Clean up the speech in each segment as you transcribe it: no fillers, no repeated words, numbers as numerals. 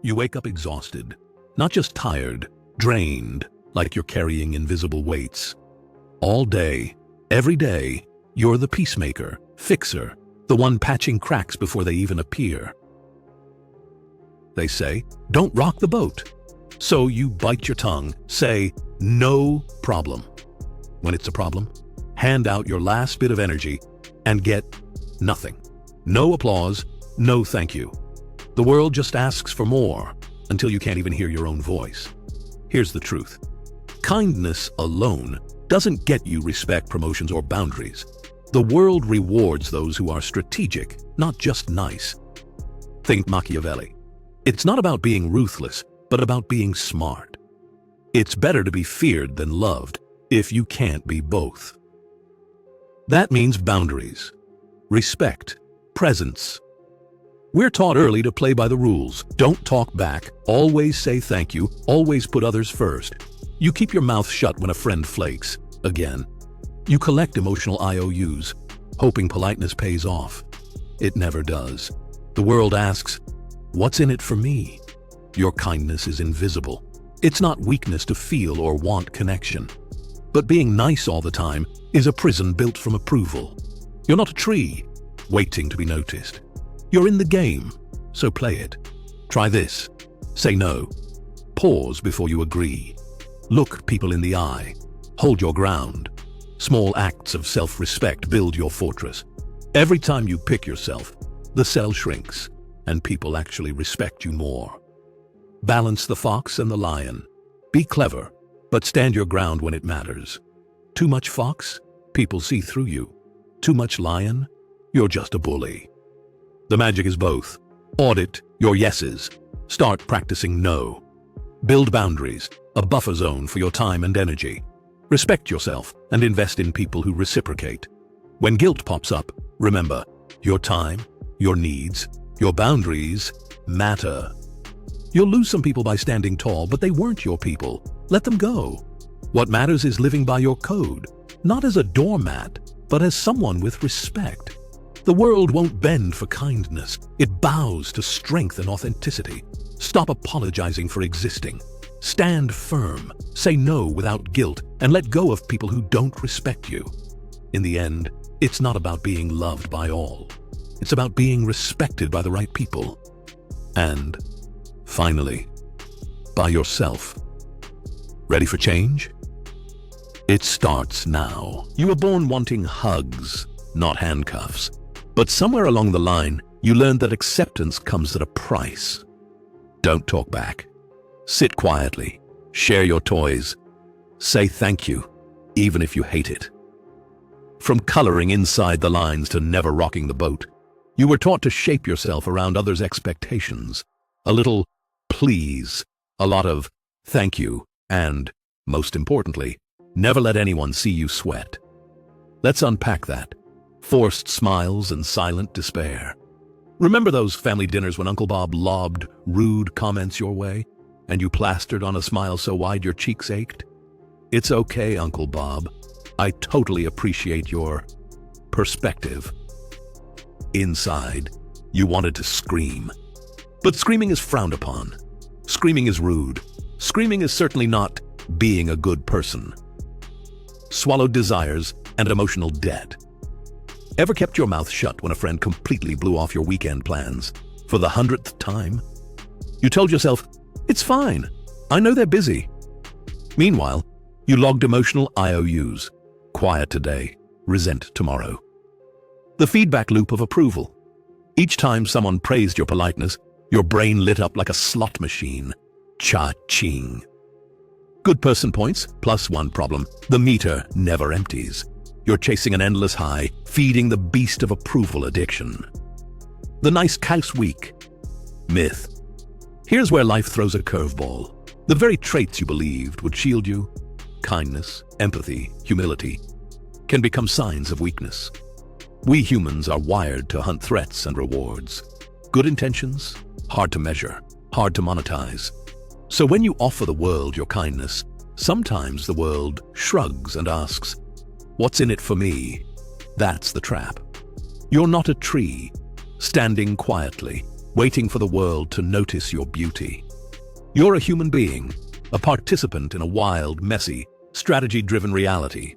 You wake up exhausted, not just tired, drained, like you're carrying invisible weights. All day, every day, you're the peacemaker, fixer, the one patching cracks before they even appear. They say, don't rock the boat. So you bite your tongue, say, no problem. When it's a problem, hand out your last bit of energy and get nothing. No applause, no thank you. The world just asks for more until you can't even hear your own voice. Here's the truth. Kindness alone doesn't get you respect, promotions, or boundaries. The world rewards those who are strategic, not just nice. Think Machiavelli. It's not about being ruthless, but about being smart. It's better to be feared than loved if you can't be both. That means boundaries, respect, presence. We're taught early to play by the rules. Don't talk back, always say thank you, always put others first. You keep your mouth shut when a friend flakes. Again, you collect emotional IOUs, hoping politeness pays off. It never does. The world asks, what's in it for me? Your kindness is invisible. It's not weakness to feel or want connection. But being nice all the time is a prison built from approval. You're not a tree, waiting to be noticed. You're in the game, so play it. Try this. Say no. Pause before you agree. Look people in the eye. Hold your ground. Small acts of self-respect build your fortress. Every time you pick yourself, the cell shrinks, and people actually respect you more. Balance the fox and the lion. Be clever, but stand your ground when it matters. Too much fox? People see through you. Too much lion? You're just a bully. The magic is both. Audit your yeses. Start practicing no. Build boundaries, a buffer zone for your time and energy. Respect yourself and invest in people who reciprocate. When guilt pops up, remember, your time, your needs, your boundaries matter. You'll lose some people by standing tall, but they weren't your people. Let them go. What matters is living by your code, not as a doormat, but as someone with respect. The world won't bend for kindness. It bows to strength and authenticity. Stop apologizing for existing. Stand firm, say no without guilt, and let go of people who don't respect you. In the end, it's not about being loved by all. It's about being respected by the right people. And, finally, by yourself. Ready for change? It starts now. You were born wanting hugs, not handcuffs. But somewhere along the line, you learned that acceptance comes at a price. Don't talk back. Sit quietly. Share your toys. Say thank you, even if you hate it. From coloring inside the lines to never rocking the boat, you were taught to shape yourself around others' expectations. A little please, a lot of thank you, and, most importantly, never let anyone see you sweat. Let's unpack that. Forced smiles and silent despair. Remember those family dinners when Uncle Bob lobbed rude comments your way, and you plastered on a smile so wide your cheeks ached? It's okay, Uncle Bob. I totally appreciate your perspective. Inside, you wanted to scream. But screaming is frowned upon. Screaming is rude. Screaming is certainly not being a good person. Swallowed desires and emotional debt. Ever kept your mouth shut when a friend completely blew off your weekend plans for the 100th time? You told yourself, it's fine, I know they're busy. Meanwhile, you logged emotional IOUs. Quiet today, resent tomorrow. The feedback loop of approval. Each time someone praised your politeness, your brain lit up like a slot machine. Cha-ching. Good person points, plus one problem. The meter never empties. You're chasing an endless high, feeding the beast of approval addiction. The nice house week. Myth. Here's where life throws a curveball. The very traits you believed would shield you, kindness, empathy, humility, can become signs of weakness. We humans are wired to hunt threats and rewards. Good intentions, hard to measure, hard to monetize. So when you offer the world your kindness, sometimes the world shrugs and asks, what's in it for me? That's the trap. You're not a tree, standing quietly, waiting for the world to notice your beauty. You're a human being, a participant in a wild, messy, strategy-driven reality.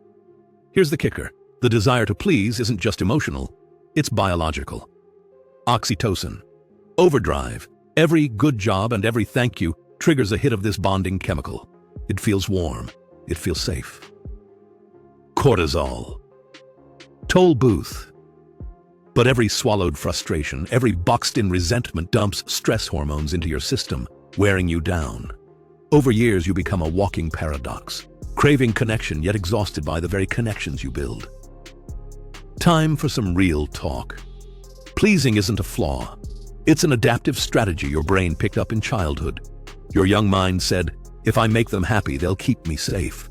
Here's the kicker. The desire to please isn't just emotional, it's biological. Oxytocin. Overdrive. Every good job and every thank you triggers a hit of this bonding chemical. It feels warm. It feels safe. Cortisol. Toll booth. But every swallowed frustration, every boxed-in resentment dumps stress hormones into your system, wearing you down. Over years, you become a walking paradox, craving connection yet exhausted by the very connections you build. Time for some real talk. Pleasing isn't a flaw. It's an adaptive strategy your brain picked up in childhood. Your young mind said, if I make them happy, they'll keep me safe.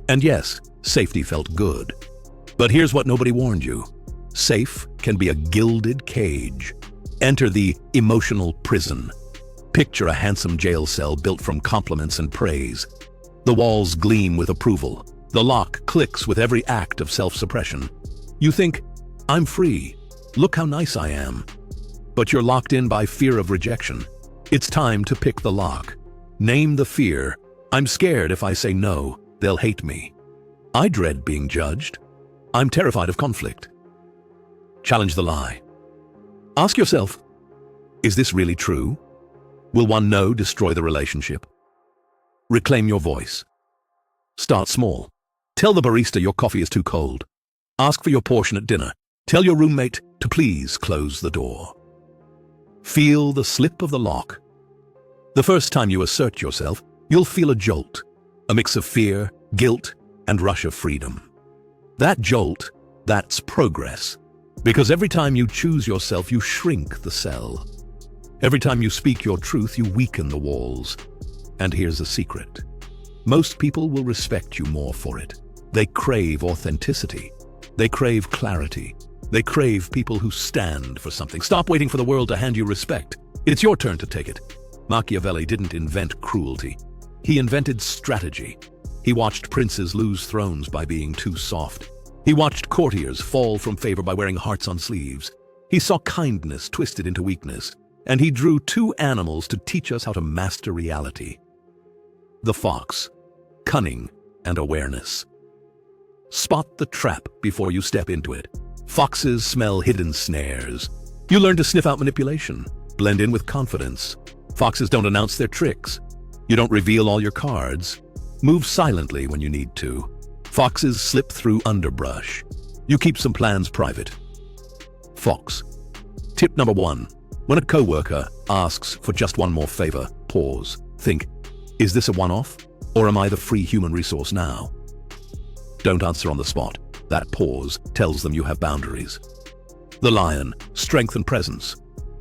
And yes, safety felt good. But here's what nobody warned you. Safe can be a gilded cage. Enter the emotional prison. Picture a handsome jail cell built from compliments and praise. The walls gleam with approval. The lock clicks with every act of self-suppression. You think, I'm free. Look how nice I am. But you're locked in by fear of rejection. It's time to pick the lock. Name the fear. I'm scared if I say no, they'll hate me. I dread being judged. I'm terrified of conflict. Challenge the lie. Ask yourself, is this really true? Will one no destroy the relationship? Reclaim your voice. Start small. Tell the barista your coffee is too cold. Ask for your portion at dinner. Tell your roommate to please close the door. Feel the slip of the lock. The first time you assert yourself, you'll feel a jolt, a mix of fear, guilt, and rush of freedom. That jolt, that's progress. Because every time you choose yourself, you shrink the cell. Every time you speak your truth, you weaken the walls. And here's a secret. Most people will respect you more for it. They crave authenticity. They crave clarity. They crave people who stand for something. Stop waiting for the world to hand you respect. It's your turn to take it. Machiavelli didn't invent cruelty. He invented strategy. He watched princes lose thrones by being too soft. He watched courtiers fall from favor by wearing hearts on sleeves. He saw kindness twisted into weakness. And he drew two animals to teach us how to master reality. The fox, cunning and awareness. Spot the trap before you step into it. Foxes smell hidden snares. You learn to sniff out manipulation, blend in with confidence. Foxes don't announce their tricks. You don't reveal all your cards. Move silently when you need to. Foxes slip through underbrush. You keep some plans private. Fox. Tip number 1. When a coworker asks for just one more favor, pause. Think, is this a one-off? Or am I the free human resource now? Don't answer on the spot. That pause tells them you have boundaries. The lion, strength and presence.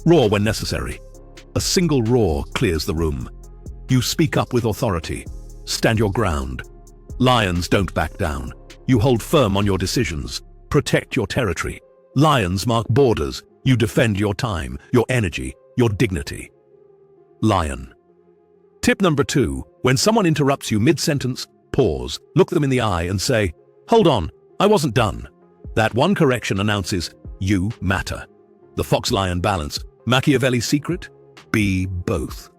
Roar when necessary. A single roar clears the room. You speak up with authority. Stand your ground. Lions don't back down. You hold firm on your decisions. Protect your territory. Lions mark borders. You defend your time, your energy, your dignity. Lion. Tip number 2. When someone interrupts you mid-sentence, pause, look them in the eye and say, hold on, I wasn't done. That one correction announces, you matter. The fox-lion balance. Machiavelli's secret? Be both.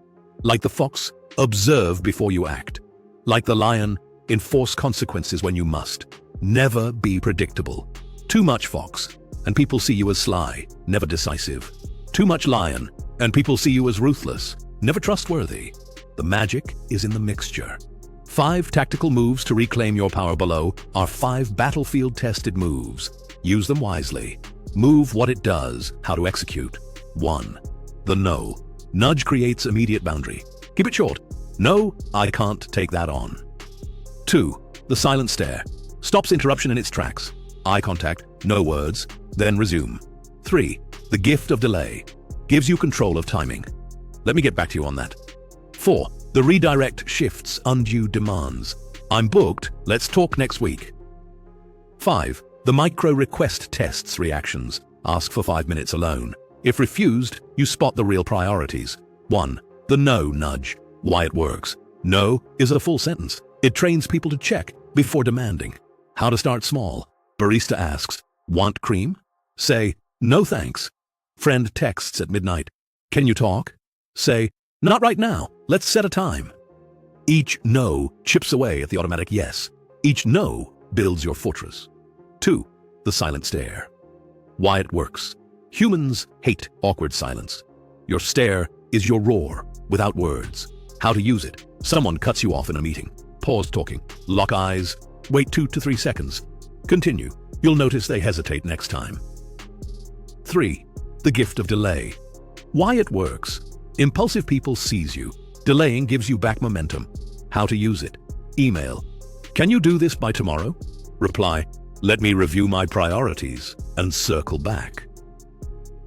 Like the fox, observe before you act. Like the lion, enforce consequences when you must. Never be predictable. Too much fox, and people see you as sly, never decisive. Too much lion, and people see you as ruthless, never trustworthy. The magic is in the mixture. 5 tactical moves to reclaim your power below are 5 battlefield-tested moves. Use them wisely. Move what it does, how to execute. 1. The no. Nudge creates immediate boundary. Keep it short. No, I can't take that on. 2. The silent stare. Stops interruption in its tracks. Eye contact, no words, then resume. 3. The gift of delay. Gives you control of timing. Let me get back to you on that. 4. The redirect shifts undue demands. I'm booked, let's talk next week. 5. The micro-request tests reactions. Ask for 5 minutes alone. If refused, you spot the real priorities. 1. The no nudge. Why it works. No is a full sentence. It trains people to check before demanding. How to start small. Barista asks, want cream? Say, no thanks. Friend texts at midnight. Can you talk? Say, not right now, let's set a time. Each no chips away at the automatic yes. Each no builds your fortress. 2. The silent stare. Why it works. Humans hate awkward silence. Your stare is your roar, without words. How to use it. Someone cuts you off in a meeting. Pause talking. Lock eyes. Wait 2 to 3 seconds. Continue. You'll notice they hesitate next time. 3. The gift of delay. Why it works. Impulsive people seize you. Delaying gives you back momentum. How to use it. Email. Can you do this by tomorrow? Reply. Let me review my priorities and circle back.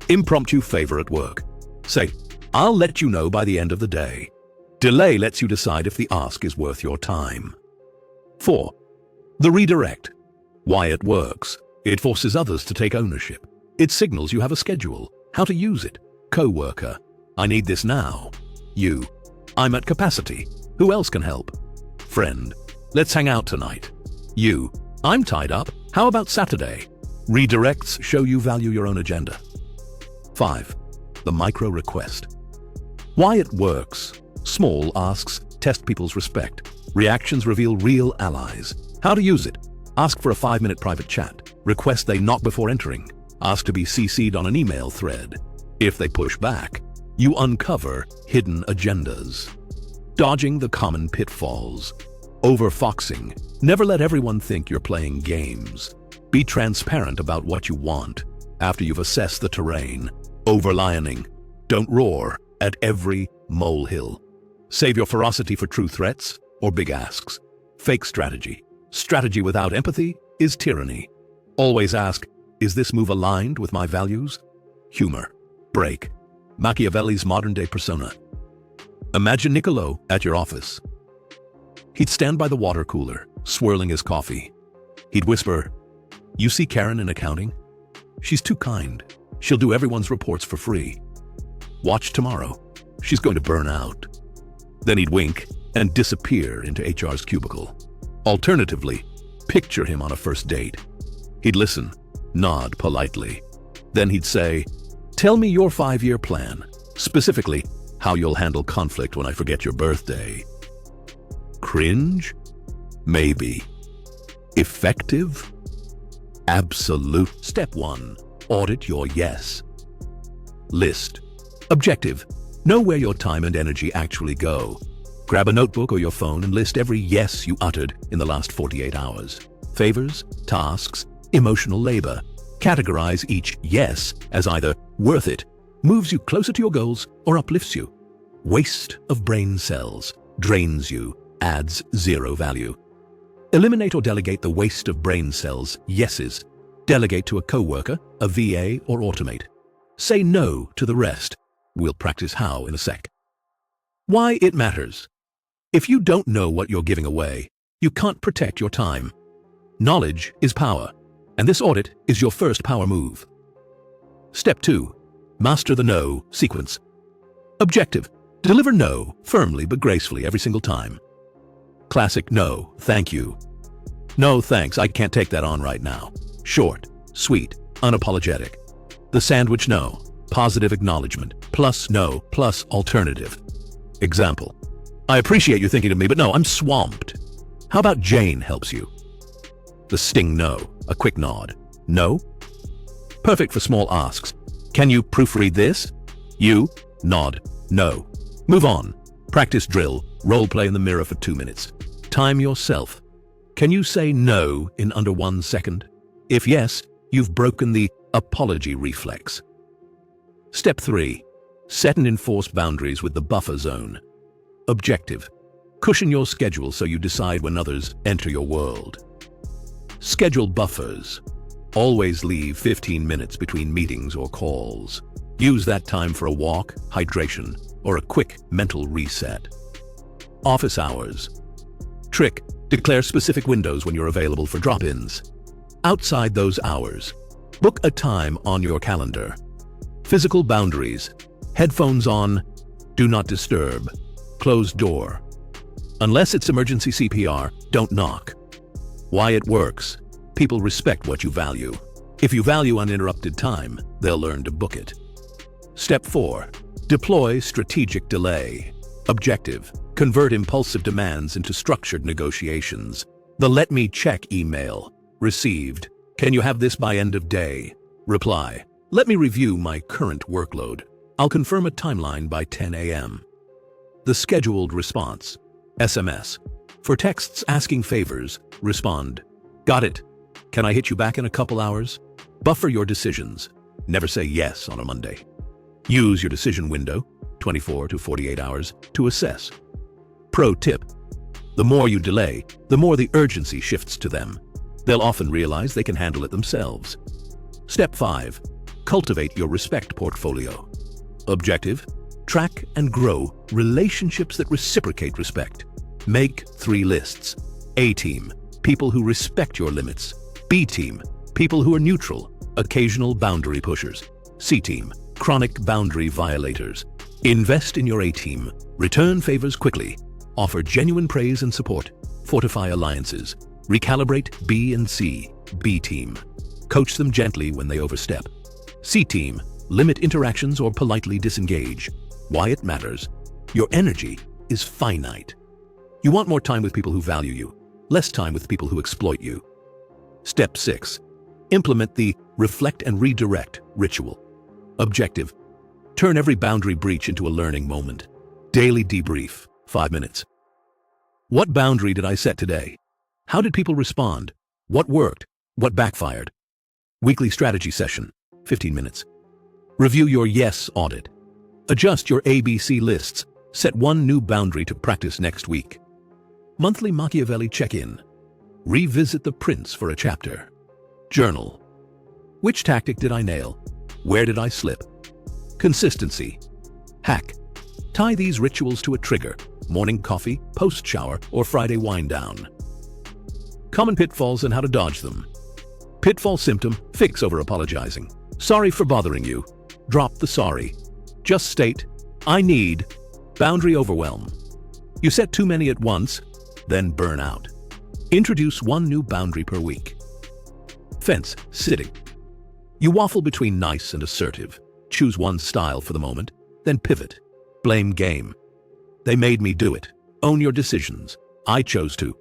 Impromptu favor at work. Say, I'll let you know by the end of the day. Delay lets you decide if the ask is worth your time. 4. The redirect. Why it works. It forces others to take ownership. It signals you have a schedule. How to use it. Co-worker. I need this now. You. I'm at capacity. Who else can help? Friend. Let's hang out tonight. You. I'm tied up. How about Saturday? Redirects show you value your own agenda. 5. The micro request. Why it works. Small asks test people's respect. Reactions reveal real allies. How to use it. Ask for a 5-minute private chat. Request they knock before entering. Ask to be CC'd on an email thread. If they push back, you uncover hidden agendas. Dodging the common pitfalls. Overfoxing. Never let everyone think you're playing games. Be transparent about what you want after you've assessed the terrain. Overlioning. Don't roar at every molehill. Save your ferocity for true threats or big asks. Fake strategy. Strategy without empathy is tyranny. Always ask, is this move aligned with my values? Humor. Break. Machiavelli's modern-day persona. Imagine Niccolo at your office. He'd stand by the water cooler, swirling his coffee. He'd whisper, you see Karen in accounting? She's too kind. She'll do everyone's reports for free. Watch tomorrow. She's going to burn out. Then he'd wink and disappear into HR's cubicle. Alternatively, picture him on a first date. He'd listen, nod politely. Then he'd say, tell me your 5-year plan. Specifically, how you'll handle conflict when I forget your birthday. Cringe? Maybe. Effective? Absolute. Step 1. Audit your yes. List. Objective. Know where your time and energy actually go. Grab a notebook or your phone and list every yes you uttered in the last 48 hours. Favors, tasks, emotional labor. Categorize each yes as either worth it, moves you closer to your goals, or uplifts you. Waste of brain cells. Drains you. Adds 0 value. Eliminate or delegate the waste of brain cells, yeses. Delegate to a coworker, a VA, or automate. Say no to the rest. We'll practice how in a sec. Why it matters. If you don't know what you're giving away, you can't protect your time. Knowledge is power, and this audit is your first power move. Step 2. Master the no sequence. Objective. Deliver no firmly but gracefully every single time. Classic no, thank you. No thanks, I can't take that on right now. Short, sweet, unapologetic. The sandwich no, positive acknowledgement, plus no, plus alternative. Example. I appreciate you thinking of me, but no, I'm swamped. How about Jane helps you? The sting no, a quick nod. No? Perfect for small asks. Can you proofread this? You? Nod. No. Move on. Practice drill. Role play in the mirror for 2 minutes. Time yourself. Can you say no in under 1 second? If yes, you've broken the apology reflex. Step 3. Set and enforce boundaries with the buffer zone. Objective. Cushion your schedule so you decide when others enter your world. Schedule buffers. Always leave 15 minutes between meetings or calls. Use that time for a walk, hydration, or a quick mental reset. Office hours. Trick. Declare specific windows when you're available for drop-ins. Outside those hours, book a time on your calendar. Physical boundaries. Headphones on. Do not disturb. Closed door. Unless it's emergency CPR, don't knock. Why it works. People respect what you value. If you value uninterrupted time, they'll learn to book it. Step 4. Deploy strategic delay. Objective: convert impulsive demands into structured negotiations. The "let me check" email. Received: can you have this by end of day? Reply: let me review my current workload. I'll confirm a timeline by 10 a.m. The scheduled response. SMS: for texts asking favors, respond: got it. Can I hit you back in a couple hours? Buffer your decisions. Never say yes on a Monday. Use your decision window, 24 to 48 hours, to assess. Pro tip: the more you delay, the more the urgency shifts to them. They'll often realize they can handle it themselves. Step 5. Cultivate your respect portfolio. Objective: track and grow relationships that reciprocate respect. Make 3 lists. A team: people who respect your limits. B team: people who are neutral, occasional boundary pushers. C team: chronic boundary violators. Invest in your A team. Return favors quickly. Offer genuine praise and support. Fortify alliances. Recalibrate B and C. B team: coach them gently when they overstep. C team: limit interactions or politely disengage. Why it matters: your energy is finite. You want more time with people who value you, less time with people who exploit you. Step 6. Implement the reflect and redirect ritual. Objective: turn every boundary breach into a learning moment. Daily debrief, 5 minutes. What boundary did I set today? How did people respond? What worked? What backfired? Weekly strategy session, 15 minutes. Review your yes audit. Adjust your ABC lists. Set one new boundary to practice next week. Monthly Machiavelli check-in. Revisit the prince for a chapter. Journal. Which tactic did I nail? Where did I slip? Consistency. Hack. Tie these rituals to a trigger: morning coffee, post-shower, or Friday wind-down. Common pitfalls and how to dodge them. Pitfall symptom: fix over apologizing. Sorry for bothering you. Drop the sorry. Just state, I need. Boundary overwhelm. You set too many at once, then burn out. Introduce one new boundary per week. Fence sitting. You waffle between nice and assertive. Choose one style for the moment, then pivot. Blame game. They made me do it. Own your decisions. I chose to.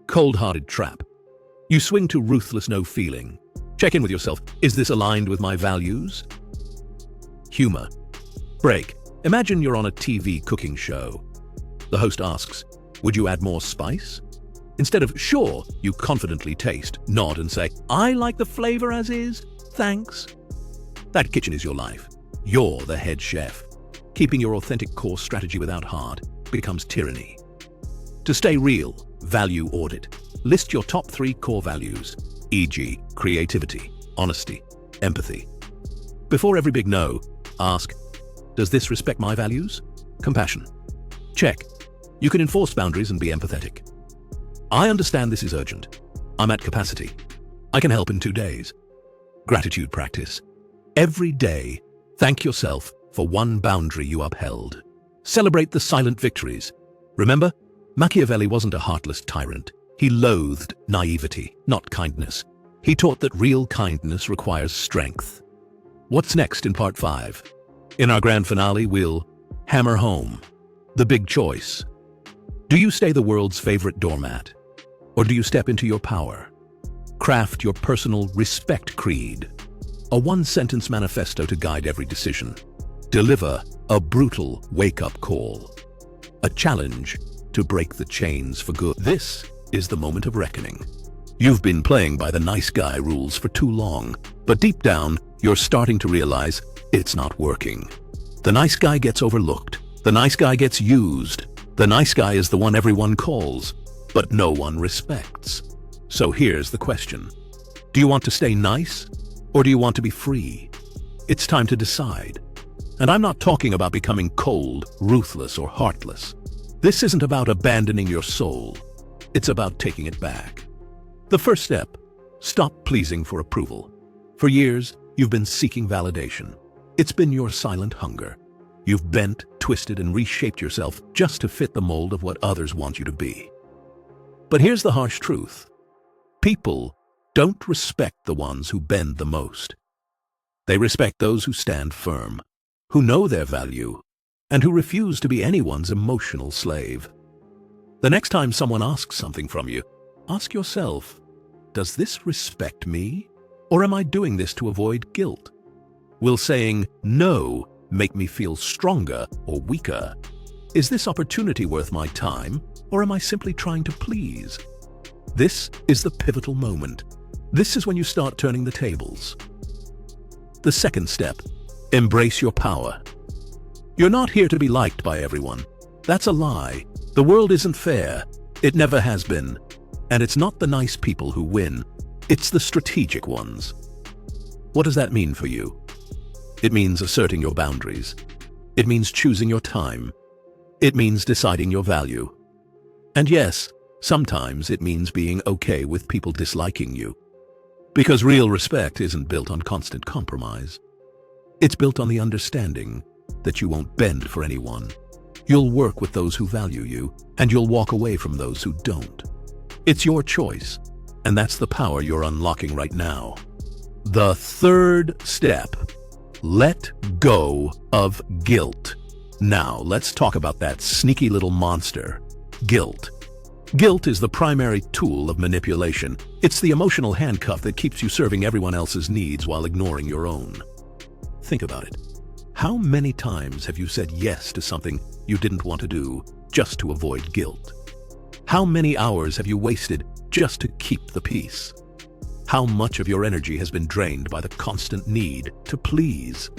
Cold-hearted trap. You swing to ruthless no feeling. Check in with yourself. Is this aligned with my values? Humor. Break. Imagine you're on a TV cooking show. The host asks, would you add more spice? Instead of sure, you confidently taste, nod and say, I like the flavor as is, thanks. That kitchen is your life. You're the head chef. Keeping your authentic core strategy without heart becomes tyranny. To stay real, value audit. List your top 3 core values, e.g., creativity, honesty, empathy. Before every big no, ask, does this respect my values? Compassion. Check. You can enforce boundaries and be empathetic. I understand this is urgent. I'm at capacity. I can help in 2 days. Gratitude practice. Every day, thank yourself for one boundary you upheld. Celebrate the silent victories. Remember, Machiavelli wasn't a heartless tyrant. He loathed naivety, not kindness. He taught that real kindness requires strength. What's next in part 5? In our grand finale, we'll hammer home the big choice. Do you stay the world's favorite doormat? Or do you step into your power? Craft your personal respect creed, a one-sentence manifesto to guide every decision. Deliver a brutal wake-up call, a challenge to break the chains for good. This is the moment of reckoning. You've been playing by the nice guy rules for too long, but deep down, you're starting to realize it's not working. The nice guy gets overlooked. The nice guy gets used. The nice guy is the one everyone calls, but no one respects. So here's the question. Do you want to stay nice, or do you want to be free? It's time to decide. And I'm not talking about becoming cold, ruthless, or heartless. This isn't about abandoning your soul. It's about taking it back. The first step: stop pleasing for approval. For years, you've been seeking validation. It's been your silent hunger. You've bent, twisted, and reshaped yourself just to fit the mold of what others want you to be. But here's the harsh truth. People don't respect the ones who bend the most. They respect those who stand firm, who know their value, and who refuse to be anyone's emotional slave. The next time someone asks something from you, ask yourself, does this respect me, or am I doing this to avoid guilt? Will saying no make me feel stronger or weaker? Is this opportunity worth my time, or am I simply trying to please? This is the pivotal moment. This is when you start turning the tables. The second step, embrace your power. You're not here to be liked by everyone. That's a lie. The world isn't fair. It never has been. And it's not the nice people who win. It's the strategic ones. What does that mean for you? It means asserting your boundaries. It means choosing your time. It means deciding your value. And yes, sometimes it means being okay with people disliking you. Because real respect isn't built on constant compromise. It's built on the understanding that you won't bend for anyone. You'll work with those who value you, and you'll walk away from those who don't. It's your choice, and that's the power you're unlocking right now. The third step, let go of guilt. Now, let's talk about that sneaky little monster, guilt. Guilt is the primary tool of manipulation. It's the emotional handcuff that keeps you serving everyone else's needs while ignoring your own. Think about it. How many times have you said yes to something you didn't want to do just to avoid guilt? How many hours have you wasted just to keep the peace? How much of your energy has been drained by the constant need to please?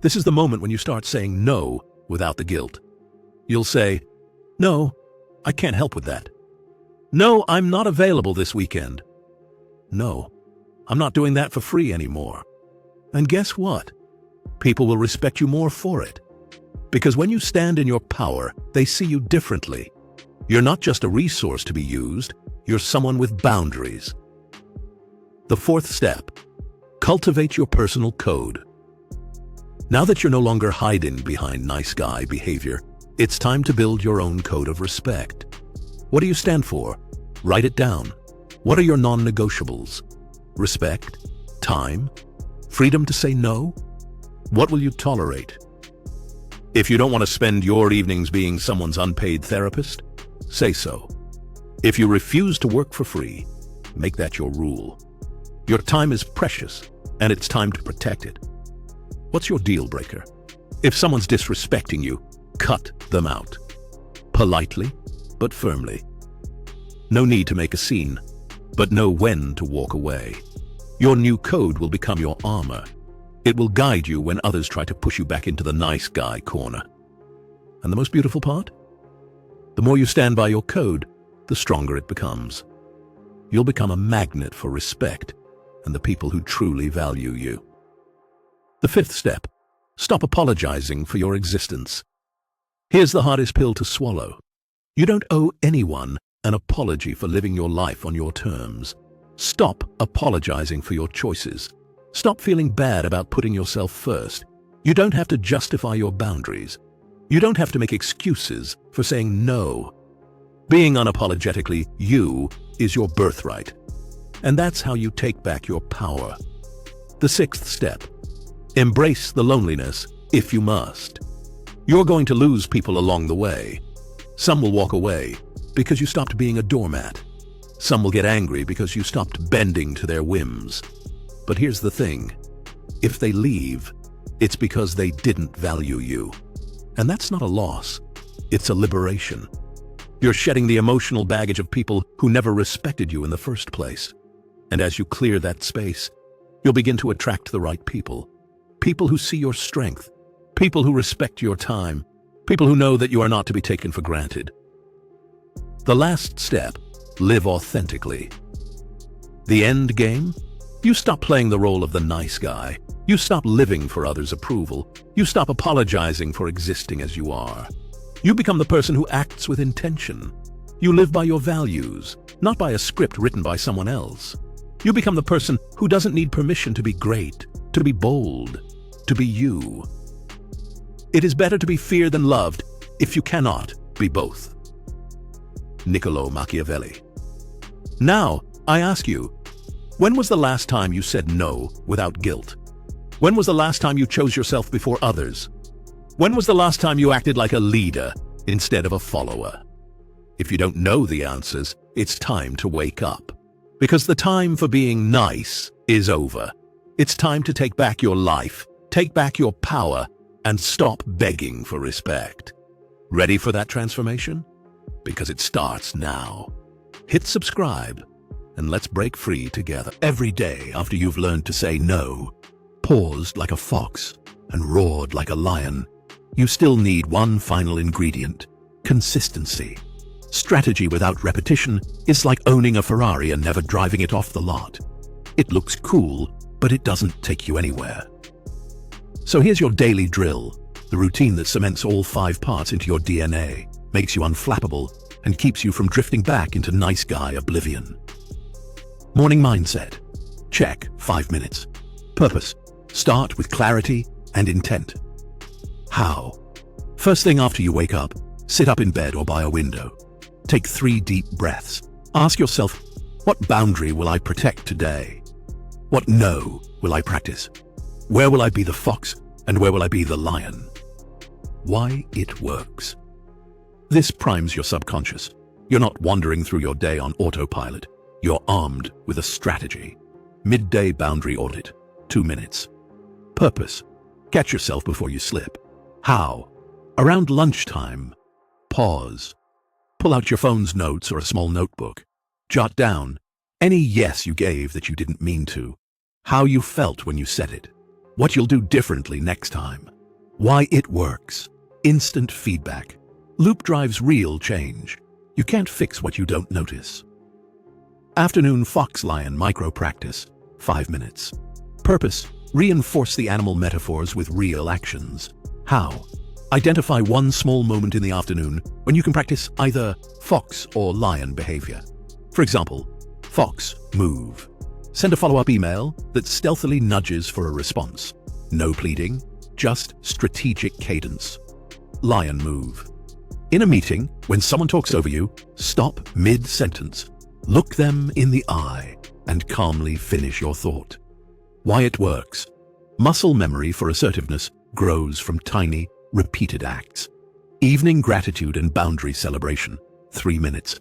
This is the moment when you start saying no without the guilt. You'll say, "No, I can't help with that. No, I'm not available this weekend. No, I'm not doing that for free anymore." And guess what? People will respect you more for it. Because when you stand in your power, they see you differently. You're not just a resource to be used, you're someone with boundaries. The fourth step, cultivate your personal code. Now that you're no longer hiding behind nice guy behavior, it's time to build your own code of respect. What do you stand for? Write it down. What are your non-negotiables? Respect? Time? Freedom to say no? What will you tolerate? If you don't want to spend your evenings being someone's unpaid therapist, say so. If you refuse to work for free, make that your rule. Your time is precious, and it's time to protect it. What's your deal breaker? If someone's disrespecting you, cut them out. Politely, but firmly. No need to make a scene, but know when to walk away. Your new code will become your armor. It will guide you when others try to push you back into the nice guy corner. And the most beautiful part? The more you stand by your code, the stronger it becomes. You'll become a magnet for respect and the people who truly value you. The fifth step, stop apologizing for your existence. Here's the hardest pill to swallow. You don't owe anyone an apology for living your life on your terms. Stop apologizing for your choices. Stop feeling bad about putting yourself first. You don't have to justify your boundaries. You don't have to make excuses for saying no. Being unapologetically you is your birthright. And that's how you take back your power. The sixth step, embrace the loneliness if you must. You're going to lose people along the way. Some will walk away because you stopped being a doormat. Some will get angry because you stopped bending to their whims. But here's the thing. If they leave, it's because they didn't value you. And that's not a loss. It's a liberation. You're shedding the emotional baggage of people who never respected you in the first place. And as you clear that space, you'll begin to attract the right people. People who see your strength. People who respect your time. People who know that you are not to be taken for granted. The last step, live authentically. The end game? You stop playing the role of the nice guy. You stop living for others' approval. You stop apologizing for existing as you are. You become the person who acts with intention. You live by your values, not by a script written by someone else. You become the person who doesn't need permission to be great, to be bold, to be you. It is better to be feared than loved if you cannot be both. Niccolo Machiavelli. Now, I ask you, when was the last time you said no without guilt? When was the last time you chose yourself before others? When was the last time you acted like a leader instead of a follower? If you don't know the answers, it's time to wake up. Because the time for being nice is over. It's time to take back your life, take back your power, and stop begging for respect. Ready for that transformation? Because it starts now. Hit subscribe, and let's break free together. Every day after you've learned to say no, paused like a fox, and roared like a lion, you still need one final ingredient: consistency. Strategy without repetition is like owning a Ferrari and never driving it off the lot. It looks cool, but it doesn't take you anywhere. So here's your daily drill, the routine that cements all 5 parts into your DNA, makes you unflappable, and keeps you from drifting back into nice guy oblivion. Morning mindset. Check, 5 minutes. Purpose. Start with clarity and intent. How? First thing after you wake up, sit up in bed or by a window. Take 3 deep breaths. Ask yourself, what boundary will I protect today? What no will I practice? Where will I be the fox and where will I be the lion? Why it works. This primes your subconscious. You're not wandering through your day on autopilot. You're armed with a strategy. Midday boundary audit, 2 minutes. Purpose. Catch yourself before you slip. How? Around lunchtime, pause. Pull out your phone's notes or a small notebook. Jot down any yes you gave that you didn't mean to, how you felt when you said it, what you'll do differently next time. Why it works. Instant feedback. Loop drives real change. You can't fix what you don't notice. Afternoon fox-lion micro-practice, 5 minutes. Purpose. Reinforce the animal metaphors with real actions. How? Identify one small moment in the afternoon when you can practice either fox or lion behavior. For example, fox, move. Send a follow-up email that stealthily nudges for a response. No pleading, just strategic cadence. Lion move. In a meeting, when someone talks over you, stop mid-sentence. Look them in the eye and calmly finish your thought. Why it works. Muscle memory for assertiveness grows from tiny, repeated acts. Evening gratitude and boundary celebration, 3 minutes.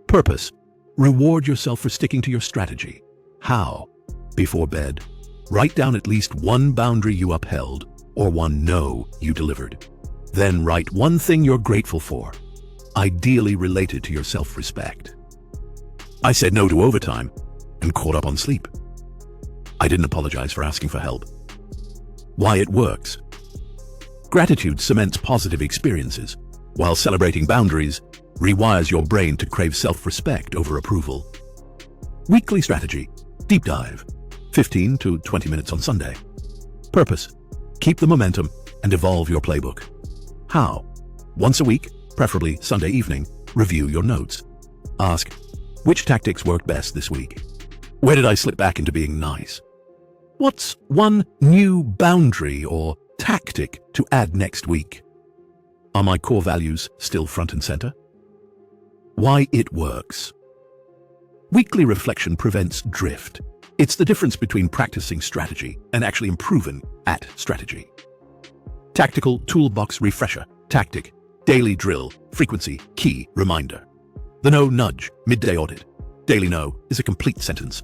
Purpose. Reward yourself for sticking to your strategy. How? Before bed, write down at least one boundary you upheld or one no you delivered. Then write one thing you're grateful for, ideally related to your self-respect. I said no to overtime and caught up on sleep. I didn't apologize for asking for help. Why it works. Gratitude cements positive experiences, while celebrating boundaries rewires your brain to crave self-respect over approval. Weekly strategy. Deep dive. 15 to 20 minutes on Sunday. Purpose. Keep the momentum and evolve your playbook. How? Once a week, preferably Sunday evening, review your notes. Ask, which tactics worked best this week? Where did I slip back into being nice? What's one new boundary or tactic to add next week? Are my core values still front and center? Why it works. Weekly reflection prevents drift. It's the difference between practicing strategy and actually improving at strategy. Tactical toolbox refresher, tactic, daily drill, frequency, key, reminder. The no nudge, midday audit. Daily no is a complete sentence.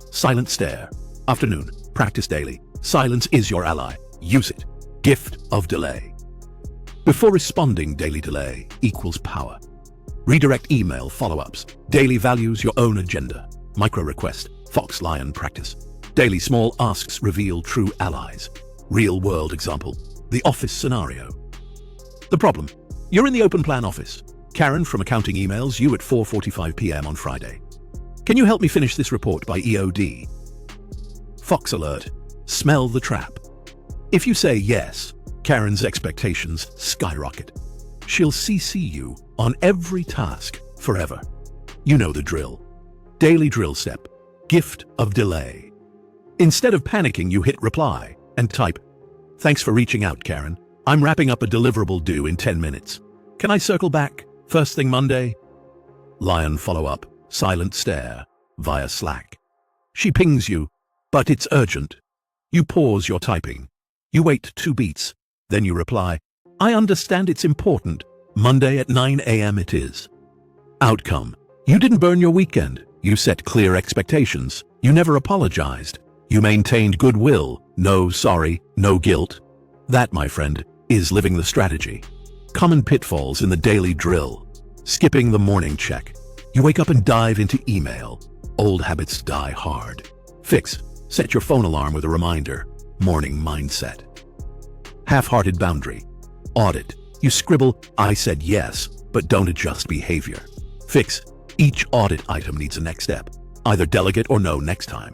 Silent stare. Afternoon, practice daily. Silence is your ally. Use it. Gift of delay. Before responding, daily delay equals power. Redirect email follow-ups. Daily values your own agenda. Micro request. Fox lion practice. Daily small asks reveal true allies. Real world example. The office scenario. The problem. You're in the open plan office. Karen from accounting emails you at 4:45 p.m. on Friday. Can you help me finish this report by EOD? Fox alert. Smell the trap. If you say yes, Karen's expectations skyrocket. She'll CC you on every task forever. You know the drill. Daily drill step. Gift of delay. Instead of panicking, you hit reply and type, "Thanks for reaching out, Karen. I'm wrapping up a deliverable due in 10 minutes. Can I circle back first thing Monday?" Lion follow-up, silent stare, via Slack. She pings you, but it's urgent. You pause your typing. You wait 2 beats. Then you reply, I understand it's important. Monday at 9 a.m. it is. Outcome. You didn't burn your weekend. You set clear expectations. You never apologized. You maintained goodwill. No sorry, no guilt. That, my friend, is living the strategy. Common pitfalls in the daily drill. Skipping the morning check. You wake up and dive into email. Old habits die hard. Fix. Set your phone alarm with a reminder. Morning mindset. Half-hearted boundary. Audit. You scribble, I said yes, but don't adjust behavior. Fix. Each audit item needs a next step. Either delegate or no next time.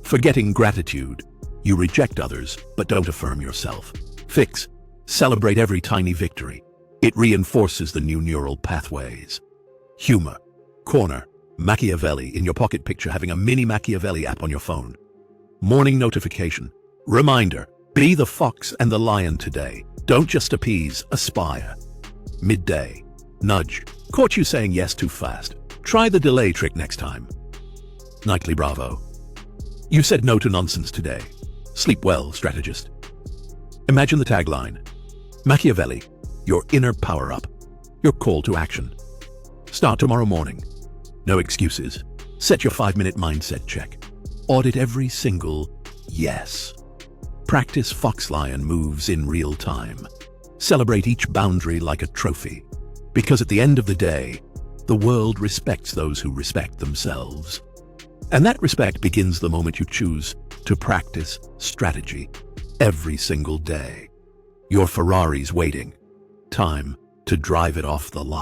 Forgetting gratitude. You reject others, but don't affirm yourself. Fix. Celebrate every tiny victory. It reinforces the new neural pathways. Humor. Corner. Machiavelli in your pocket picture, having a mini Machiavelli app on your phone. Morning notification. Reminder. Be the fox and the lion today. Don't just appease, aspire. Midday. Nudge. Caught you saying yes too fast. Try the delay trick next time. Nightly bravo. You said no to nonsense today. Sleep well, strategist. Imagine the tagline. Machiavelli, your inner power-up. Your call to action. Start tomorrow morning. No excuses. Set your 5-minute mindset check. Audit every single yes. Practice fox-lion moves in real time. Celebrate each boundary like a trophy. Because at the end of the day, the world respects those who respect themselves. And that respect begins the moment you choose to practice strategy every single day. Your Ferrari's waiting. Time to drive it off the lot.